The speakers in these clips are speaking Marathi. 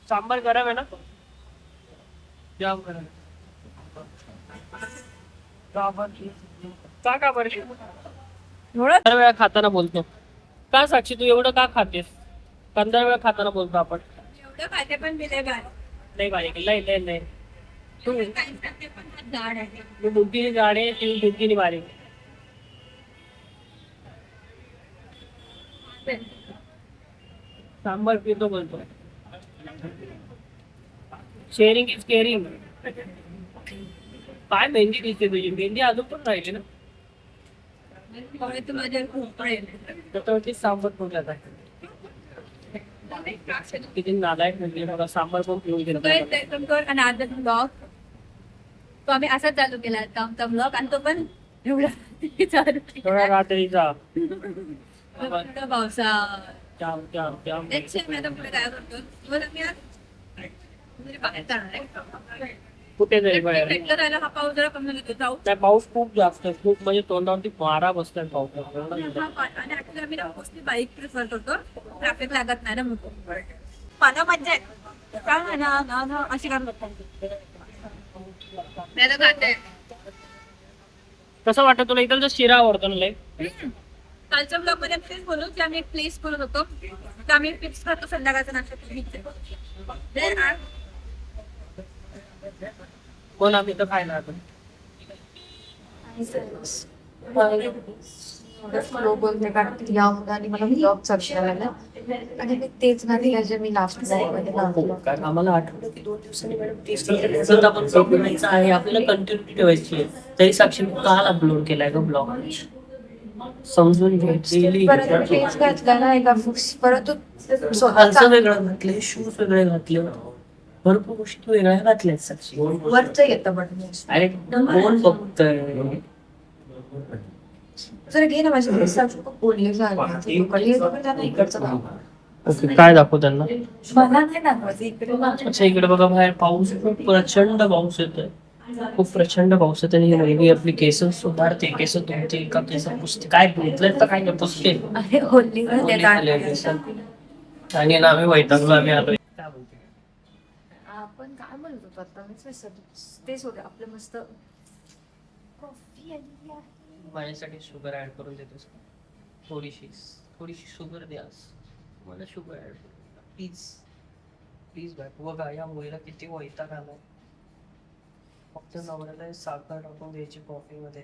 सांबार गरम आहे ना? जाम गरम. का बरं एवढं वेळा खाताना बोलतो का साक्षी? तू एवढं का खातेस? 15 वेळा खाताना बोलतो आपण. एवढं खाते पण मी लय नाही बारीक लय लय लय. तू जाड आहे. मी बुद्धीने जाड आहे, ती बुद्धीने बारीक. सांबार पितो बोलतो. Sharing is caring. काय मेहंदी दिसते तुझी? मेहंदी अजून पण राहिली ना? तू माझ्या खूप पडेल. त्याच्यावरती सांबार पण जात किती नालायक म्हणजे बघा, सांबार पण पिऊन गेला. आणि आता ब्लॉग तो आम्ही असाच चालू केला आमचा ब्लॉग आणि तो पण एवढा चालू थोड्या रात्रीचा केला पावसा. जाम जाम जाम. मी आता पुढे काय करतो मग मी आज म्हणजे बाहेर जाणार आहे. कुठे जाईल बाहेर? भेटलं राहिला हा पाऊस जरा कमी होतो जाऊ. नाही, पाऊस खूप जास्त आहे. खूप म्हणजे तोंडावरती मारा बसलाय पाऊस. आणि actually आम्ही मोस्टली बाईक प्रिफर करतो. ट्रॅफिक लागत नाही ना म्हणून. पानं म्हणजे काय ना अशी करत मी आता खाते. कसं वाटतं तुला? इथं शिरा आवडतो ना लय? कालच्या ब्लॉग मध्ये तेच बोलू की आम्ही एक प्लेस बोलत होतो तर आम्ही फिक्स करतो संध्याकाळचा नाश्ता कोण आम्ही तर खायला आपण. फ्लो बोलते कारण या आणि मला ब्लॉग चालू करायला आणि मी तेच गाणी जे मी लास्ट कारण आम्हाला आठवलं की 2 दिवसांनी मॅडम टेस्ट आपण बनवायचं आहे, आपल्याला कंटिन्यू ठेवायची आहे. तरी साक्षी काल अपलोड केलाय ग ब्लॉग. समजून घे. डेली परत टेस्ट घातला ना एका परत हलचं वेगळं घातले, शूज वेगळे घातले, भरपूर गोष्टी वेगळ्या घातल्यात साक्षी. वरच येतं बट अरे कोण बघतंय? जर घे ना माझ्या बोलले झाले इकडचं ओके, काय दाखवू त्यांना? मला नाही दाखवायचं इकडे. अच्छा, इकडे बघा बाहेर पाऊस, खूप प्रचंड पाऊस येतोय. खूप प्रचंड पाऊस येते. ही मुलगी आपली केस सुधारते, केस धुते का केस पुसते, काय धुतले तर काय नाही पुसते. अरे होली आणि ना आम्ही वैतागलो, आम्ही आलोय. काय बोलते? आपण काय म्हणत होतो आता मीच विसरलो. तेच होते आपलं मस्त कॉफी आली आहे. माझ्यासाठी शुगर ऍड करून देतोस? थोडीशी थोडीशी शुगर द्यास मला. Sugar add please please. Bye बघा या मुलीला किती वैताग आलाय. फक्त नवऱ्याला साखर टाकून द्यायची कॉफी मध्ये.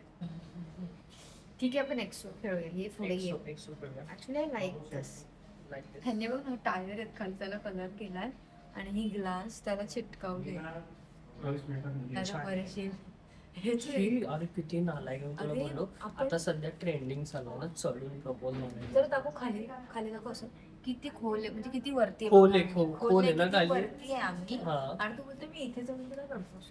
ठीक आहे आपण एक्सो खेळूया. हे पुढे येऊ. ऍक्च्युली आय लाईक दिस. ह्यांनी बघ ना टायर खालच्याला कलर केलाय आणि ही ग्लास त्याला चिटकावली. त्याला बरेचसे अरे किती नालायक आहे तुला बोललो. आता सध्या ट्रेंडिंग चालू आहे ना चढून प्रपोज म्हणायचं. तर दाखव खाली खाली दाखव असं किती खोल आहे म्हणजे किती वरती आहे. खोल आहे ना खाली. वरती आहे आम्ही आणि तू बोलतो मी इथे जाऊन तुला प्रपोज.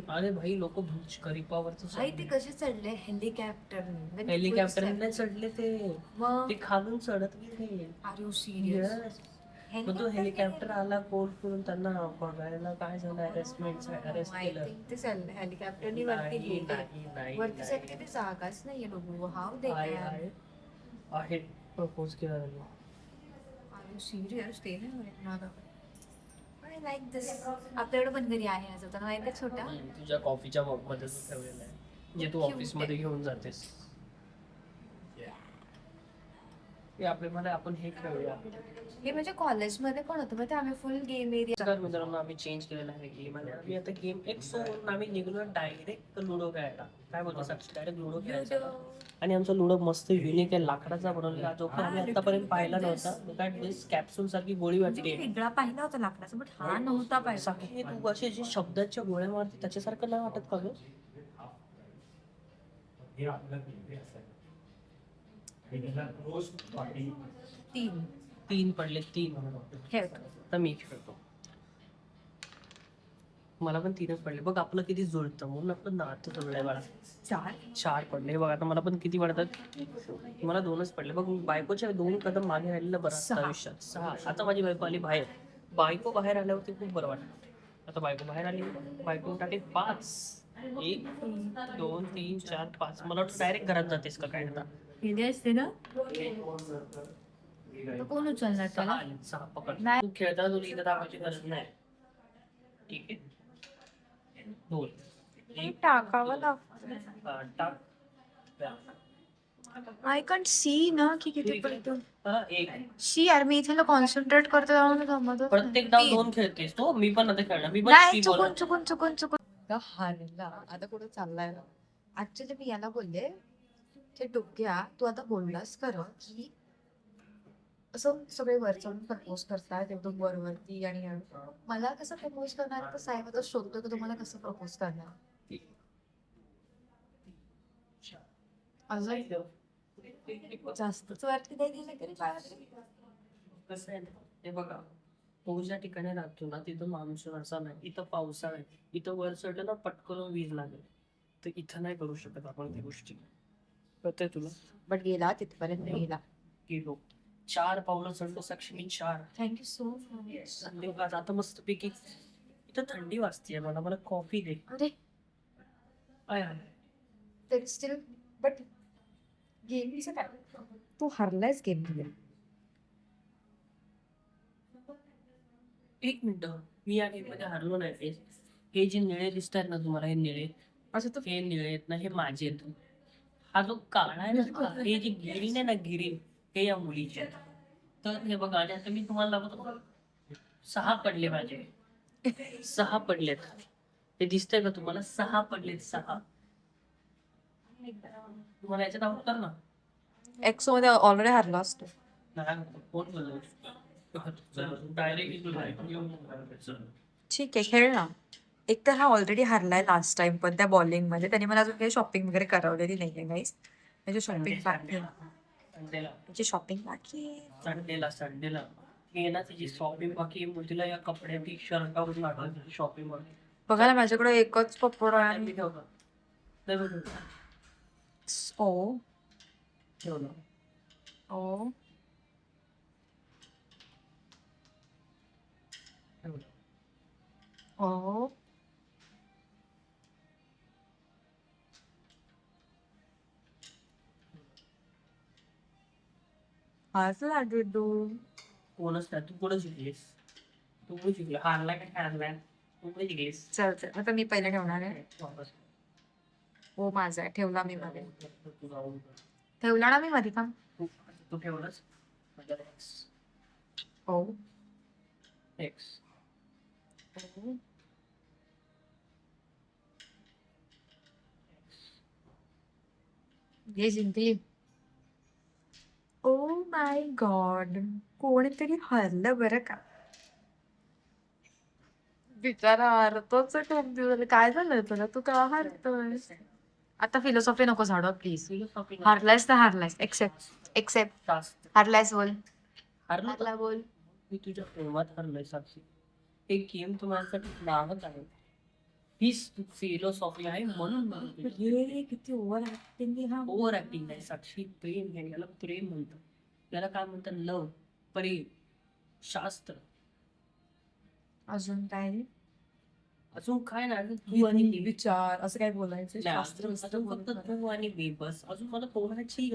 अरे भाई लोक भुज खलिफावरती भाई ते कसे चढले हेलिकॉप्टर. हेलिकॉप्टरने चढले ते. मग ते खालून चढत गेले. Are you serious? मग तो हेलिकॉप्टर आला कोल करून त्यांना बघायला काय झालं, अरेस्ट केलं. ते हेलिकॉप्टरनी वरती गेले. वरती साठी ते जागाच नाहीये बघू. हाव दे आहे प्रपोज केला त्यांना. Are you serious? ते नाही आय लाईक दिस. आपल्याकडे पण घरी आहे आज आता माहिती छोटा. तुझ्या कॉफीच्या मग मध्ये ठेवलेला आहे जे तू ऑफिस मध्ये घेऊन जातेस. आपल्यामध्ये आपण हे खेळूया. हे म्हणजे कॉलेजमध्ये पण होतं मग आम्ही फुल गेम एरिया. मित्रांनो आम्ही चेंज केलेला आहे गेम आणि आम्ही आता गेम एक सोडून आम्ही निघलो डायरेक्ट लुडो खेळायला. काय बोलतो साक्षी? डायरेक्ट लुडो खेळायचा. आणि आमचा लुडो मस्त युनिक आहे, लाकडाचा बनवलेला, जो की आम्ही आतापर्यंत पाहिला नव्हता. कॅप्सूल सारखी गोळी वाटते. वेगळा पाहिला होता लाकडाचा बट हा नव्हता पाहिला. तू असे जे शब्दाच्या गोळ्या मारते त्याच्यासारखं नाही वाटत का ग? तीन पडले. 3 खेळतो तर मी खेळतो. मला पण 3च पडले. बघ आपलं किती जुळतं म्हणून आपलं नातं जुळलंय. बघा 4 पडले. बघ आता मला पण किती पडतात? मला 2च पडले. बघ बायकोच्या 2 कदम मागे राहिलेलं बरं असतं आयुष्यात. 6. आता माझी बायको आली बाहेर. बायको बाहेर आल्यावरती खूप बरं वाटतं. आता बायको बाहेर आली, बायको टाकेल 5. 1 2 3 4 5. मला वाटतं डायरेक्ट घरात जातेस का काय आता? गेली असते ना. तर कोण उचलणार सहा त्याला? आले, 6 पकड. नाही. तू खेळताना तुला इथं दाबायची गरज नाही. ठीक आहे. 2 टाकावं लागतं. टाक. आय कॅन्ट सी ना की किती ठीक आहे. पडतो. हा, 1. शी यार मी इथे कॉन्सन्ट्रेट करते त्यामुळे जमतच प्रत्येक नाही. डाव 2 खेळतेस तो. मी पण आता खेळणार. मी पण नाही 3 चुकून बॉलर. चुकून चुकून चुकून हारला आता कुठं चाललाय ना. ऍक्च्युली मी याला बोलले ते डोक्या तू आता बोललास खरं की असं सगळे वर चढून प्रपोज करतात एकदम वरवरती आणि मला कसं प्रपोज करणार तर साहेब शोधतो की तुम्हाला कसं प्रपोज करणार अजून जास्तच वरती नाही दिलं तरी काय कसं आहे ना, हे बघा, तो ज्या ठिकाणी राहतो ना तिथं मान्सून असा नाही, इथं पावसाळा आहे, इथं वर चढलं ना पटकन वीज लागेल, तर इथं नाही करू शकत आपण ती गोष्टी. कळतंय तुला? बट गेला तिथपर्यंत गेला. गेलो 4 पावलं चढलो साक्षी मी, 4. Thank you so much. धन्यवाद. आता मस्त पैकी इथं थंडी वाजतीये, मला मला कॉफी दे. अरे आय आय. तरी स्टील बट गेमचं काय तू हरलायस गेम मध्ये. एक मिनिट, मी या गेम मध्ये हरलो नाही. हे जे निळे दिसत आहेत ना तुम्हाला, हे निळे, असं तर हे निळे आहेत ना, हे माझे आहेत. हा जो काळा आहे ना, हे जे गिरीन आहे ना, गिरीन, हे या मुलीचे आहेत. तर हे बघा, आणि आता मी तुम्हाला दाखवतो, 6 पडले माझे, 6 पडलेत. हे दिसतंय का तुम्हाला? 6 पडलेत, 6. तुम्हाला याच्यात आवडतात ना? एक्सो मध्ये ऑलरेडी हरला असतो. ठीक आहे खेळ ना. एक तर हा ऑलरेडी हरलाय लास्ट टाइम पण त्या बॉलिंग मध्ये त्याने मला अजून काही शॉपिंग वगैरे करवलेली नाहीये गाईस. म्हणजे शॉपिंग बाकी आहे. म्हणजे शॉपिंग बाकी आहे. संडेला हे ना तिची शॉपिंग बाकी आहे, मग तिला या कपड्या टी शर्टावरून आठवत तिची शॉपिंग बाकी. बघा ना माझ्याकडे एकच कपडा आहे. मी ठेवलं. नाही बघ, ओ ठेवलं. ओ ठेवलं. ओ असं लागेल तू. कोणच नाही, तू कोण शिकलीस? तू कोण शिकली? हारला काय हारला? तू कोण शिकलीस? चल चल आता मी पहिले ठेवणार आहे. वापस. हो माझा आहे ठेवला मी मध्ये. तू जाऊन ठेवला ना मी मध्ये का? तू ठेवलंस म्हणजे एक्स. ओ एक्स. ये जिंकली. ओ माय गॉड कोणीतरी हरलं बरं का. बिचारा हरतोच आहे खूप दिवस. काय झालं तुला तू का हरतोय? आता फिलॉसॉफी नको झाडो प्लीज. हारलायस तर हारलायस. Accept accept. हारलायस बोल. हारलो हारला बोल. मी तुझ्या प्रेमात हरलोय साक्षी. एक गेम तुम्हाला नावच आहे, हीच फिलॉसॉफी आहे म्हणून म्हणतो. हे किती ओव्हर ऍक्टिंग हा. ओव्हर ऍक्टिंग नाही साक्षी, प्रेम आहे, याला प्रेम म्हणतात. याला काय म्हणतात? लव, प्रेम, शास्त्र. अजून काय? अजून काय नाही, तू आणि मी. विचार असं काय बोलायचं? नाही, अजून फक्त तू आणि मी बस. अजून मला कोणाची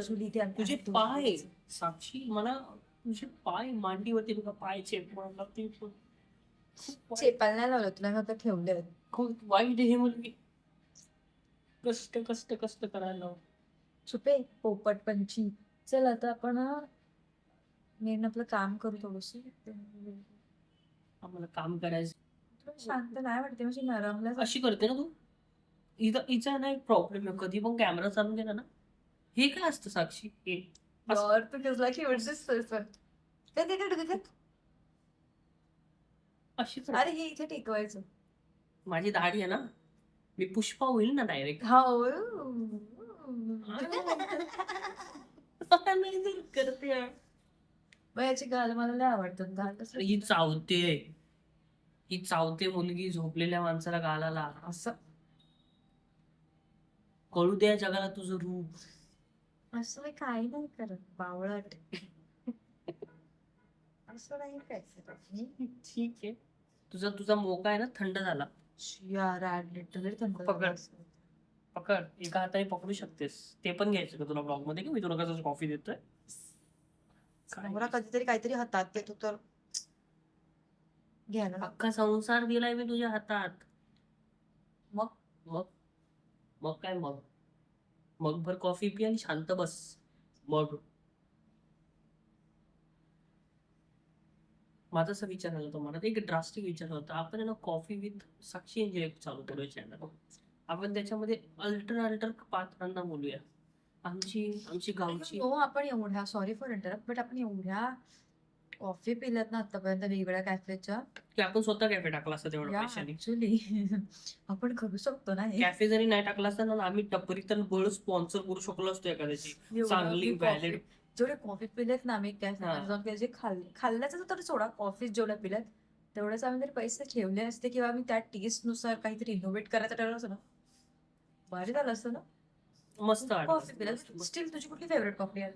तुझे पाय साक्षी, मला तुझे पाय मांडीवरती तुला पाय चेपला ते पण खूप चेपाल नाही लावलं तुला. मी आता ठेवलं. खूप वाईट आहे ही मुलगी. कष्ट कष्ट कष्ट करायला. चुपे पोपट पंची. चल आता आपण मी आपलं काम करू थोडस. आम्हाला काम करायचं. शांत नाही वाटते म्हणजे नरमला. अशी करते ना तू. हिचा नाही प्रॉब्लेम आहे, कधी पण कॅमेरा चालून गेला ना, हे काय असतं साक्षी? हे असं. तू कसला अशीच अरे हे इथे टेकवायचं. माझी दाढी आहे ना, मी पुष्पा होईल ना डायरेक्ट. हा करते आहे. मग याची गाल मला लय आवडतात. गाल कसं ही चावते मुलगी झोपलेल्या माणसाला गालाला. असं कळू द्या जगाला तुझं रूप. असं मी काही नाही करत बावळट. असं नाही काय ठीक आहे. तुझा मोका आहे ना थंड झाला. पकड. पकड, एका हाताने पकडू शकतेस. ते पण घ्यायचं का तुला ब्लॉग मध्ये, की मी तुला कसं कॉफी देतोय? काय नवरा कधीतरी काहीतरी हातात देतो तर घ्यायला लागतं. अख्खा संसार दिलाय मी तुझ्या हातात. मग मग मग काय मग भर कॉफी पी आणि शांत बस. मग माझा असं विचार आला तुम्हाला, एक ड्रास्टिक विचार होता. आपण आहे ना कॉफी विथ साक्षी एन्जॉय चालू करूया चॅनल. आपण त्याच्यामध्ये अल्टर पात्रांना बोलूया. आमची आमची गावची नो, आपण एवढ्या सॉरी फॉर इंटरप्ट बट आपण एवढ्या कॉफी पिल्यात ना आतापर्यंत वेगवेगळ्या कॅफेच्या. की आपण स्वतः कॅफे टाकला असता तेवढ्या पैशाने. ऍक्च्युली आपण करू शकतो ना हे. कॅफे जरी नाही टाकला असता ना, आम्ही टपरीत बळ स्पॉन्सर करू शकलो असतो एखाद्याची एवढं चांगली आम्ही व्हॅलिड. coffee- जेवढे कॉफी पिलेत ना आम्ही हा. कॅफे जाऊन जे खाल्ल्याचं तर सोडा, कॉफी जेवढ्या पिल्यात तेवढेच आम्ही जर पैसे ठेवले असते किंवा आम्ही त्या टेस्ट नुसार काहीतरी इनोव्हेट करायचं ठरवलं असतं ना, भारी झालं असतं ना. मस्त कॉफी पिल्यात. वाटत. स्टील तुझी कुठली फेवरेट कॉफी आहे?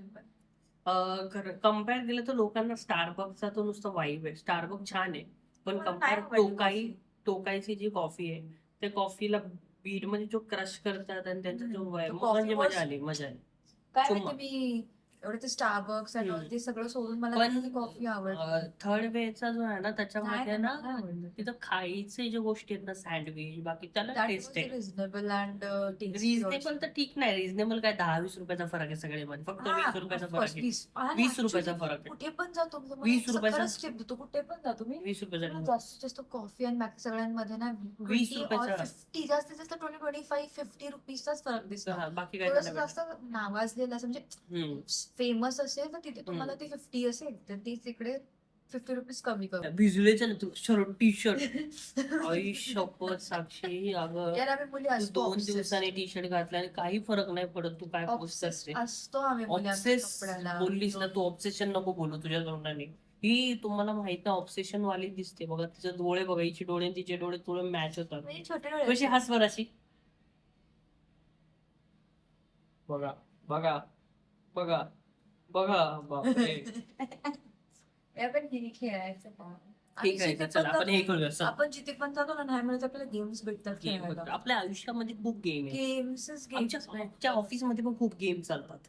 कम्पेअर केलं तर लोकांना स्टारबक्सचा तो नुसता वाईब आहे. स्टारबक्स छान आहे, पण मला कम्पेअर नाही आवडली टोकाईची जी कॉफी आहे, त्या कॉफीला बीट मध्ये जो क्रश करतात आणि त्यांचा जो तो म्हणजे coffee मजा आली. काय चुम्मा. माहिती, मी एवढं ते स्टारबक्स आणि हम्म. ते सगळं सोडून मला पण ती कॉफी आवडते. थर्ड वेचा जो आहे ना त्याच्यामध्ये नाही, ना मला नाही आवडलं. तिथं खायचे ज्या गोष्टी आहेत ना, सँडविच बाकी त्याला That टेस्ट was आहे. reasonable and tasty reasonable also. तर ठीक नाही. रिझनेबल काय 10-20 रुपयाचा फरक आहे सगळ्यामध्ये. फक्त हा, 20 रुपयाचा of फरक course, आहे. 20. आणि 20 रुपयाचा actually फरक आहे. कुठे पण जा तुम्ही, 20 रुपयाचा- खरंच tip देतो, कुठे पण जा तुम्ही 20 रुपयाचा तुम्हाला जास्तीत जास्त कॉफी आणि बाकी सगळ्यांमध्ये ना 20 20 or रुपयाचा. 50, जास्तीत जास्त 20-25-50 रुपीजचाच फरक दिसतो. हा, बाकी काय थोडंसं नाही जास्त नावाजलेलं असं म्हणजे भेटत. फेमस असेल तर तिथे तुम्हाला ते 50 असेल तर तीच इकडे 50 रुपीज कमी करू. भिजलेच ना तू शर्ट टी शर्ट. आई शपथ साक्षी, अगं यार आम्ही मुली तू असतो 2 दिवसांनी टी शर्ट घातला आणि काही फरक नाही पडत. तू काय पोस्ट असते असतो आम्ही मुली आमच्या ऑब्सेस कपड्याला. बोललीस ना तू. ऑब्सेशन नको बोलू तुझ्या तोंडाने. ही तुम्हाला माहित ना ऑब्सेशन वाली दिसते बघा. तिचे डोळे बघा, हिचे डोळे आणि तिचे डोळे थोडे मॅच होतात. म्हणजे छोटे डोळे कशी हसवर अशी बघा बघा बघा बघा. बापरे. आपण हे खेळायचं का? ठीक आहे, चला आपण हे करूया. चल. आपण जिथे पण जातो ना, नाही मिळत आपल्याला गेम्स भेटतात गेम खेळायला. आपल्या आयुष्यामध्ये खूप गेम आहे. गेम्सच आमच्या ऑफिसमध्ये पण खूप गेम चालतात.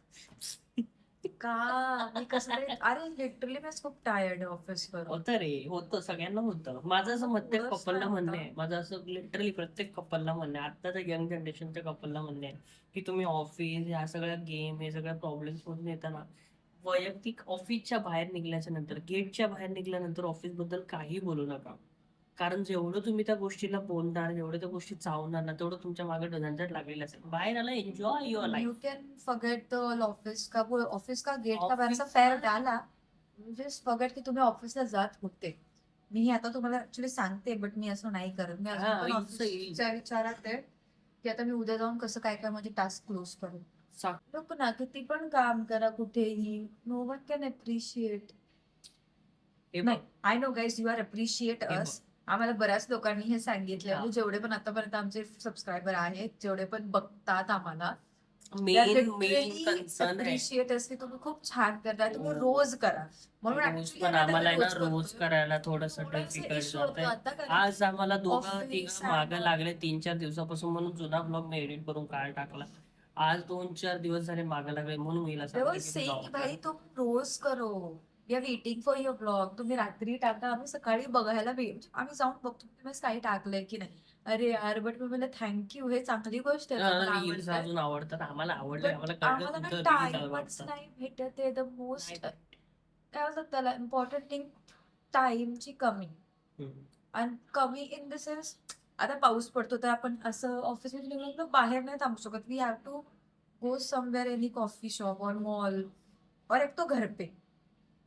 का मी कसं तरी अरे लिटरली मी आज खूप टायर्ड आहे ऑफिस वर. होतं रे, होतं, सगळ्यांना होतं. माझं असं प्रत्येक थोडंसं कपलला म्हणणं होतं. आहे. माझं असं लिटरली प्रत्येक कपलला म्हणणं आहे. आत्ताच्या यंग जनरेशनच्या कपलला म्हणणं आहे की तुम्ही ऑफिस ह्या सगळ्या गेम हे सगळ्या प्रॉब्लेम्स मधून येताना वैयक्तिक ऑफिसच्या बाहेर निघल्याच्या नंतर, गेटच्या बाहेर निघाल्यानंतर ऑफिस बद्दल काही बोलू नका. कारण जेवढं तुम्ही त्या गोष्टीला बोलणार, जेवढं त्या गोष्टी चावणार ना, तेवढं तुमच्या मागे झंझट लागलेली असेल. बाहेर आला, enjoy your you life. Can forget the office का गेट का Office बाहेरचा फेअर डाला. जस्ट फॉरगेट की तुम्ही ऑफिसला जात होते. मी हे आता तुम्हाला ऍक्च्युली सांगते बट मी असं नाही करत. मी हा, अजून पण it's a- ऑफिसच्या विचारात आहे की आता मी उद्या जाऊन कसं काय काय माझे टास्क क्लोज करू. लोक ना किती पण काम करा कुठेही, नो वन कॅन अप्रिशिएट. नाही, I know guys, you are appreciate हे अस. आम्हाला बऱ्याच लोकांनी हे सांगितलं. हा. जेवढे पण आतापर्यंत आमचे सबस्क्रायबर आहेत, जेवढे पण बघतात आम्हाला, मेन कन्सर्न आहे. अप्रिशिएट असते. तुम्ही खूप छान करताय, तुम्ही रोज करा. म्हणून रोज actually पण आम्ही आम्हाला आहे ना रोज रोज करतोय. करायला थोडस थोडासा डिफिकल्ट issue होतो जातंय. आता कारण आज आम्हाला दोघं office तिघं मागं आणि- लागले 3-4 दिवसापासून, म्हणून जुना ब्लॉग मी एडिट करून काल टाकला. आज 2-4 दिवस झाले मागं लागले, म्हणून मी हिला They सांगतो were की saying जाऊ की कर. भाई तुम रोज करो. We are waiting for your blog. तुम्ही रात्री टाका, आम्ही सकाळी बघायला आम्ही जाऊन बघतो तुम्ही काही टाकलंय की नाही. अरे यार, बट मी म्हणलं थँक्यू, हे चांगली गोष्ट आहे. मला रील्स आवडतंय. अजून आवडतात आम्हाला. आवडले, But आम्हाला कळलं आम्हाला ना तुमचं टाइमच रील्स आवडतात. नाही भेटत आहे. द मोस्ट नाही. काय म्हणतात त्याला, इम्पॉर्टंट थिंग टाइमची कमी. हम्म. आणि कमी इन द सेन्स, आता पाऊस पडतो तर आपण असं ऑफिसमध्ये निघून तर बाहेर नाही थांबू शकत. We have to go somewhere, any coffee shop और मॉल, और एक तो घर पे.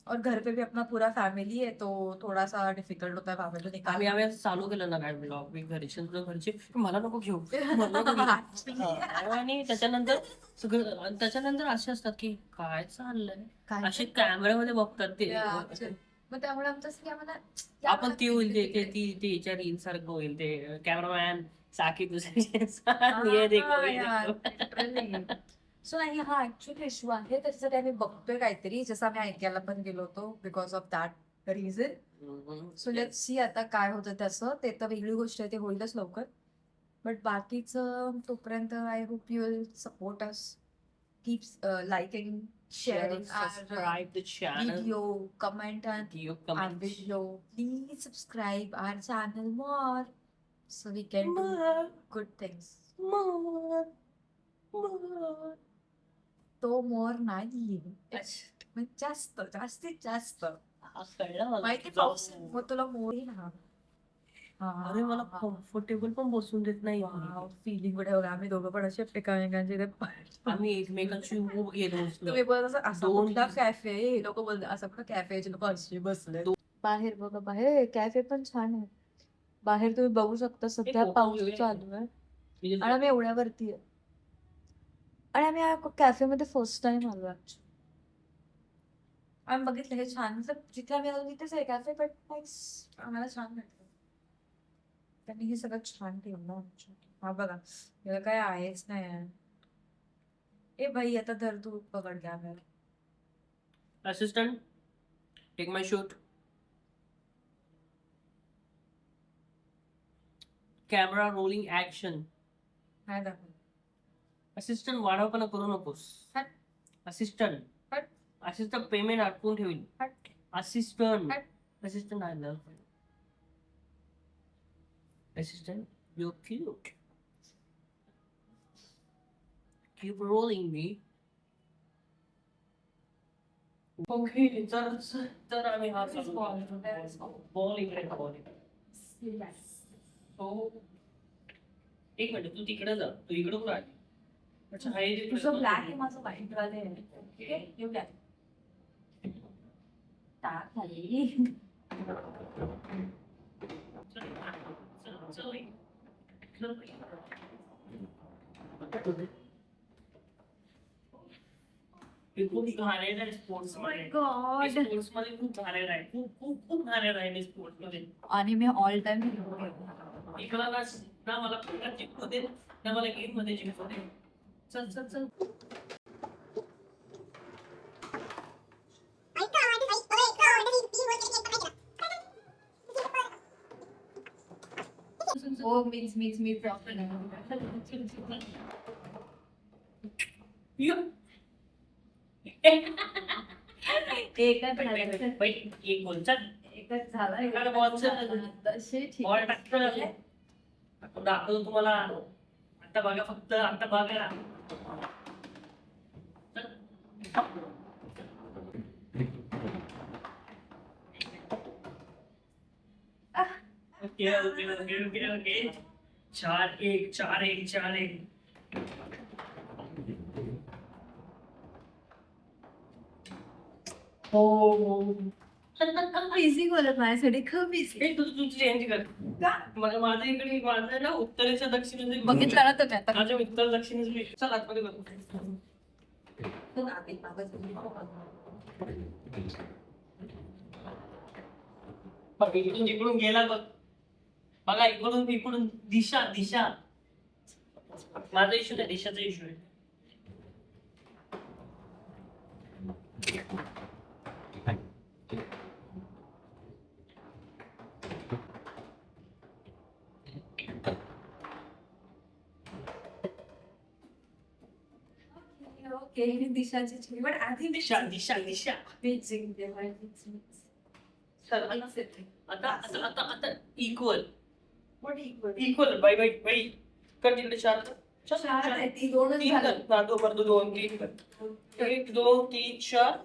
और घर पे भी अपना पूरा फैमिली है तो थोड़ा सा डिफिकल्ट होता है फैमिली आम्ही आम्ही असं चालू केलं ना काय ब्लॉग, मी घरचे तुझं घरचे मला नको घेऊ, मला नको घेऊ. हा. आणि त्याच्यानंतर सगळं, त्याच्यानंतर असे असतात की काय चाललंय, काय असे कॅमेऱ्यामध्ये बघतात ते. मग त्यामुळे आमचं असं की आम्हाला आपण ती होईल ते तिच्या रील सारखं होईल ते कॅमेरामॅन साकी दुसऱ्याचे सो नाही, हा ऍक्च्युअली इश्यू आहे. त्याच्यासाठी आम्ही बघतोय काहीतरी, जसं आम्ही ऐकायला पण गेलो होतो because of that reason. So let's see आता काय होतं त्याचं. ते तर वेगळी गोष्ट आहे, ते होईलच लवकर. बट बाकीचं तोपर्यंत I hope you will support us, keep liking, sharing our subscribe the channel. video, comment and Give our comments. video. Please subscribe our channel more so we can do More, good things. more, more. तो मोर नाही पण जास्त जास्तीत जास्त हा कळलं मला माहिती तुझा पाऊस मोर. मग तुला मोर येईल ना. अरे मला कम्फर्टेबल पण बसून देत नाही फिलिंग कुठे बघा आम्ही दोघं पण असे एकामेकांचे इथे आम्ही एकमेकांची उभ घेतो तुम्ही बोलत असं असा दोन कुठला दिवस- कॅफे हे लोक बोलतात असं कुठं कॅफे लोक असे बसले बाहेर बघा बाहेर कॅफे पण छान आहे बाहेर तुम्ही बघू शकता सध्या photo पाऊस घेऊया. चालू आहे आणि आम्ही एवढ्यावरती आहे आणि आम्ही या कॅफे मध्ये फर्स्ट टाइम आलो आम्ही बघितलं हे छान मतलब जिथे आम्ही आलो तिथेच आहे कॅफे बट आम्हाला छान वाटलं त्यांनी हे सगळं छान ठेवलं आमच्या हा बघा याला काय आहेच नाही आहे. ए भाई आता धर तू पकड camera assistant take my shoot camera rolling action नाही दाखव असिस्टंट वाढवपणा करू नकोस हट. असिस्टंट हट. असिस्टंट पेमेंट अडकून ठेवील हट. असिस्टंट हट. Assistant I love assistant you cute keep rolling मी ओके तर आम्ही हा बॉल इकडे बॉल हो एक मिनिट तू तिकडे जा तू इकडे कुठं आली अच्छा हा हे जे तुझं ब्लॅक आहे माझं व्हाईट वाले आहे ठीक आहे येऊ द्या टाक खाली हे खूप घाणेरडं आहे स्पोर्ट्स मध्ये गॉड स्पोर्ट्स मध्ये खूप घाणेरडं आहे खूप घाणेरडं आहे स्पोर्ट्स मध्ये आणि मी ऑल टाइम हिरो इकडं ना मला पुन्हा जिंकू दे ना मला गेम मध्ये जिंकू दे चल चल चल हो मीच मी प्रॉपर यो. एकच झालं बाई, एक गोल चल एकच झाला एखादा ball चं- तसे ठीक बॉल टाकतो दाखवतो तुम्हाला आता बघा फक्त आता बघा okay okay okay okay okay 4-1 4-1 4-1 हो इझी बोलत माझ्यासाठी खूप इझी हे तुझी चेंज कर का मला माझ्या इकडे माझं ना उत्तरेच्या दक्षिणेचे बघितलं ना तुम्ही आता माझ्या उत्तर दक्षिणेचे चल आतमध्ये बघू बघ इकडून जिकडून गेला बघ बघा इकडून इकडून दिशा दिशा माझा इश्यू नाही दिशाचा इश्यू आहे ओके ही दिशाची पण आधी दिशा दिशा दिशा मीच जिंकते मीच चल आता आता आता आता आता इक्वल पण equal equal bye bye bye कर तिकडे चार कर. चल, चार चार. आहे ती दोनच तीन कर झाली ना दो कर दो 2 3 कर 1 2 3 4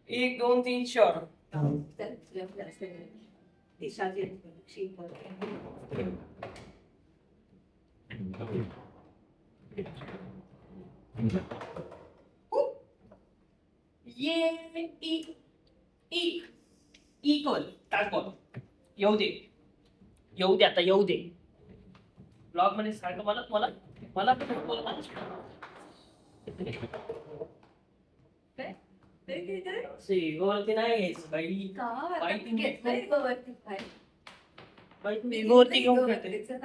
1 2 3 4 ये ई ई इक्वल टाक बॉल येऊ दे आता येऊ दे ब्लॉग मध्ये सारखं मला मला मला पण बोल इगोवरती नाही घ्यायचं बाई बाई तुम्ही इगोवरती घेऊन खेळते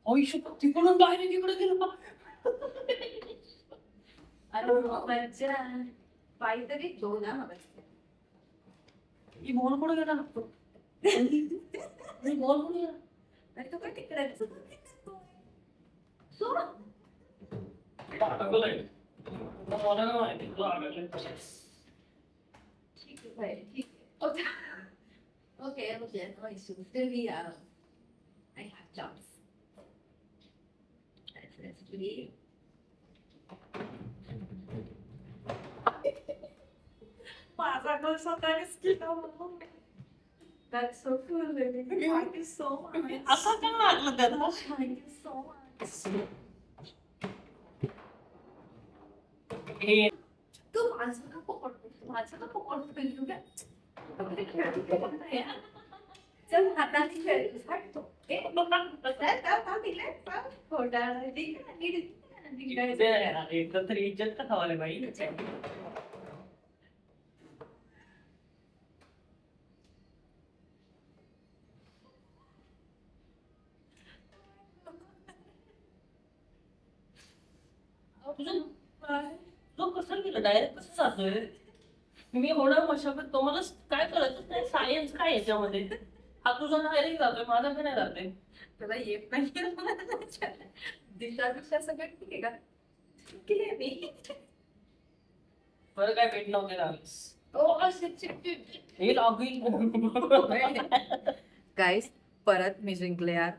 आयुष्य तिकडून डायरेक्ट इकडे गेलं काहीतरी दोन ही बॉल कुठे गेला बॉल कुठे गेला तो काय तिकडे Okay, okay, no issue. Still I have jobs. Let's be. माझा घर सकाळीच केला म्हणून. That's so cool, baby. Thank you so much. असं का लागलं त्याला? Thank you so much. हे तू माझं का पकडतो? माझं का पकडतो? तू काय? आपली खेळतो नाही हा? चल हाताने खेळ. हटतो. एकदम तरी इज्जत का खावाले बाई. तो कसं गेलं डायरेक्ट कसं जातोय. मी होणार मशागत तुम्हाला काय करायचं नाही. सायन्स काय याच्यामध्ये. हा तुझा डायरेक्ट जातोय माझा का नाही जातोय. तुला येत नाही दिशा सगळं ठीक आहे का ठीक आहे मी बरं काय भेट नव्हते लागलीस. हे गाईस परत मी जिंकले यार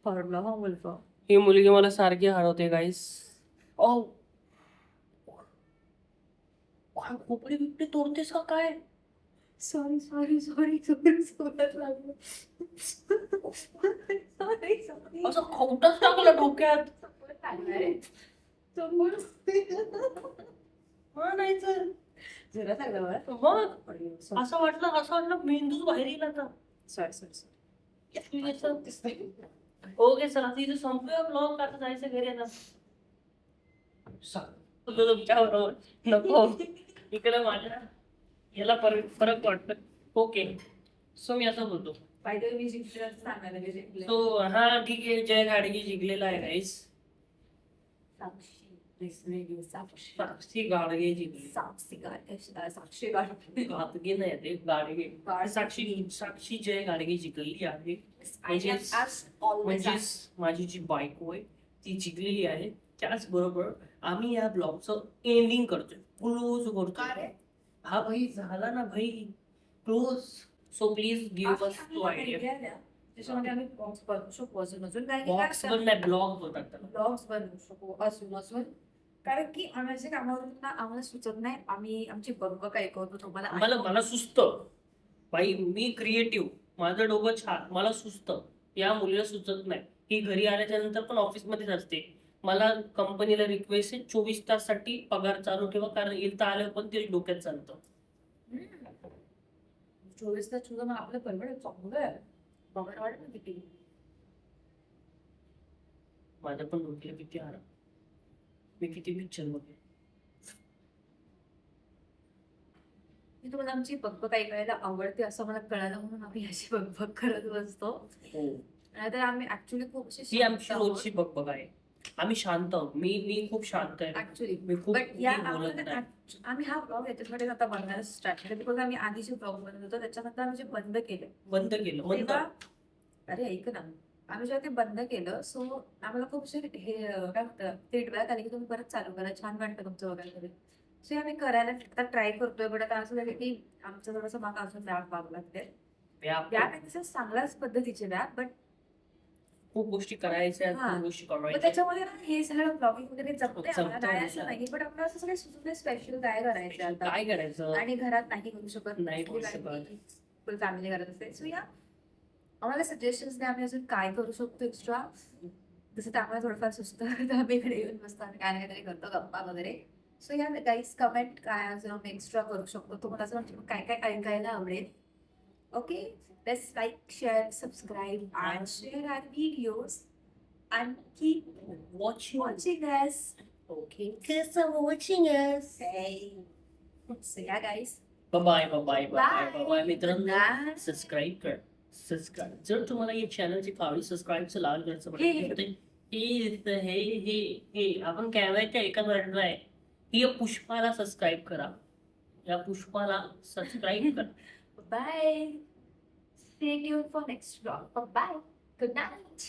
फॉर्म्युला हा मुलगा ही मुलगी मला सारखी हरवते गाईस. ओ खोपडी बिपडी तोडतेस का काय. सॉरी सॉरी सॉरी सॉरी सोबत लागलो सॉरी सॉरी असं खवटाच टाकलं डोक्यात. हा नाही तर जरा सांगा मला मग असं वाटलं मेंदूच बाहेर येईल आता. सॉरी सॉरी ओके चला तिथे संपूया ब्लॉग. आता जायचं घरी आता. तुमच्या बरोबर नको इकडे माझ्या याला फरक वाटत. ओके सो मी असं बोलतो. पाहिजे मी जिंकले सांगायला मी जिंकले सो हा ठीक आहे. जय गाडगे जिंकलेला आहे गाईस. साक्षी साक्षी गाडगे जिंकली. साक्षी गाडगे गाडगे नाही ते गाडगे. साक्षी जय गाडगे जिंकलेली आहे. म्हणजेच माझी जी बायको आहे ती जिंकलेली आहे. त्याचबरोबर आम्ही या ब्लॉगचं एंडिंग करतोय. क्लोज करतोय. हा भाई झाला ना भाई close. So please give us two idea. त्याच्यामध्ये आम्ही बॉक्स बनवू शकू अजून काय बॉक्स पण नाही ब्लॉग होतात त्याला. ब्लॉग्स बनवू शकू अजून कारण की आम्हाला कामावरून ना आम्हाला सुचत नाही. आम्ही आमची बंग काय करतो तुम्हाला मला सुचतं भाई. मी क्रिएटिव्ह. माझं डोकं छान. मला सुचतं. या मुलीला सुचत नाही. ही घरी आल्याच्या नंतर पण ऑफिसमध्येच असते. मला कंपनीला रिक्वेस्ट आहे 24 तास साठी पगार चालू ठेवा. कारण इथं आल्यावर पण ते डोक्यात चालतं. 24 तास तुझं मग आपलं परवड चांगलं आहे. पगार वाढ ना किती. माझ्या पण डोक्याला किती आराम. मी किती पिक्चर बघे. मी तुम्हाला आमची बघ काही वेळेला आवडते असं मला कळालं म्हणून आम्ही अशी बघ करत बसतो. नाहीतर आम्ही ऍक्च्युली खूप अशी ही आमची रोजची बघ आहे. आम्ही शांत आहोत. मी खूप शांत आहे. ऍक्च्युली मी खूप बट या बोलत नाही. आम्ही हा ब्लॉग याच्यासाठी आता बनवायला स्टार्ट केला बिकॉज आम्ही आधी जे ब्लॉग बनवत होतो त्याच्यानंतर आम्ही जे बंद केले बंद केलं तेव्हा अरे ऐक ना आम्ही जेव्हा ते बंद केलं सो आम्हाला खूप असे हे काय म्हणतात फीडबॅक आले की तुम्ही परत चालू करा छान वाटतं तुमचं वगैरे. सो आम्ही करायला आता ट्राय करतोय. बट आता असं झालं की आमचं थोडंसं माग अजून व्याप व्हावं लागते. व्याप चांगल्याच पद्धतीचे व्याप बट खूप गोष्टी करायच्या. हा. खूप गोष्टी पण करायच्या. त्याच्यामध्ये ना हे सगळं ब्लॉगिंग वगैरे जमते जमतं आम्हाला नाही मला. असं नाही बट आपल्याला असं सगळे सुचते स्पेशल काय करायचं आता काय करायचं. आणि घरात नाही करू शकत नाही करू शकत. फुल फॅमिली करत असते. सो या आम्हाला सजेशन्स द्या आम्ही अजून काय करू शकतो एक्स्ट्रा. जसं ते आम्हाला थोडंफार सुचतं तर आम्ही इकडे येऊन बसतो आणि काय ना काहीतरी करतो गप्पा वगैरे. सो या गाईज कमेंट काय अजून आम्ही एक्स्ट्रा करू शकतो तुम्हाला असं काय काय ऐकायला आवडेल. Okay let's like share subscribe and share our videos and keep watching us. Okay. Thanks for watching us. Hey. So yeah, guys. Bye. मित्रांनो Bye. सबस्क्राईब कर. सबस्क्राईब जर तुम्हाला या चॅनलची फावली सबस्क्राईबचं लाल करायचं हे आपण कॅमेऱ्याच्या एका बटन आहे. ही पुष्पाला सबस्क्राईब करा. या पुष्पाला सबस्क्राईब करा. Bye. Stay tuned for next vlog. Bye. Good night.